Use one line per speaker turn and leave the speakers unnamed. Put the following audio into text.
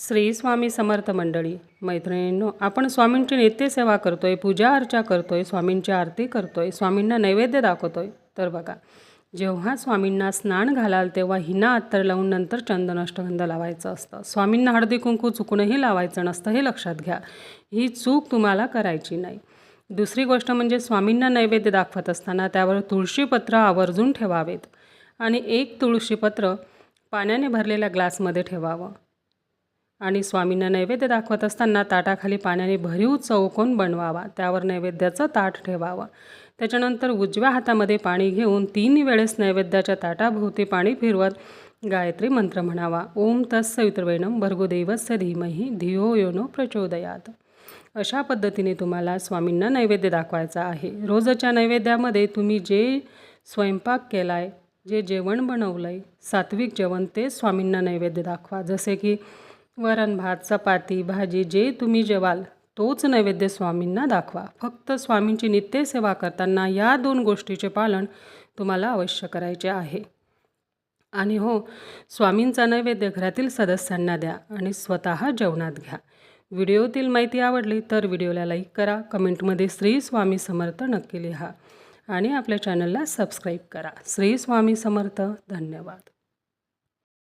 श्री स्वामी समर्थ मंडळी मैत्रिणींनो, आपण स्वामींची नित्यसेवा करतोय, पूजा अर्चा करतोय, स्वामींची आरती करतोय, स्वामींना नैवेद्य दाखवतोय. तर बघा, जेव्हा स्वामींना स्नान घालाल तेव्हा हिना अत्तर लावून नंतर चंदन अष्टगंध लावायचं असतं. स्वामींना हळदी कुंकू चुकूनही लावायचं नसतं, हे लक्षात घ्या. ही चूक तुम्हाला करायची नाही. दुसरी गोष्ट म्हणजे स्वामींना नैवेद्य दाखवत असताना त्यावर तुळशीपत्र आवर्जून ठेवावेत आणि एक तुळशीपत्र पाण्याने भरलेल्या ग्लासमध्ये ठेवावं. आणि स्वामींना नैवेद्य दाखवत असताना ताटाखाली पाण्याने भरीव चौकोन बनवावा, त्यावर नैवेद्याचं ताट ठेवावं. त्याच्यानंतर उजव्या हातामध्ये पाणी घेऊन 3 वेळेस नैवेद्याच्या ताटाभोवती पाणी फिरवत गायत्री मंत्र म्हणावा. ओम तत्सवितुर्वरेण्यं भर्गोदेवस्य धीमहि धियो यो न प्रचोदयात. अशा पद्धतीने तुम्हाला स्वामींना नैवेद्य दाखवायचा आहे. रोजच्या नैवेद्यामध्ये तुम्ही जे स्वयंपाक केला आहे, जे जेवण बनवलं आहे, सात्विक जेवण, ते स्वामींना नैवेद्य दाखवा. जसे की वरण भात, चपाती, भाजी, जे तुम्ही जेवाल तोच नैवेद्य स्वामींना दाखवा. फक्त स्वामींची नित्यसेवा करताना या 2 गोष्टीचे पालन तुम्हाला अवश्य करायचे आहे. आणि हो, स्वामींचा नैवेद्य घरातील सदस्यांना द्या आणि स्वतः जेवणात घ्या. व्हिडिओतील माहिती आवडली तर व्हिडिओला लाईक करा, कमेंटमध्ये श्री स्वामी समर्थ नक्की लिहा आणि आपल्या चॅनलला सबस्क्राईब करा. श्री स्वामी समर्थ. धन्यवाद.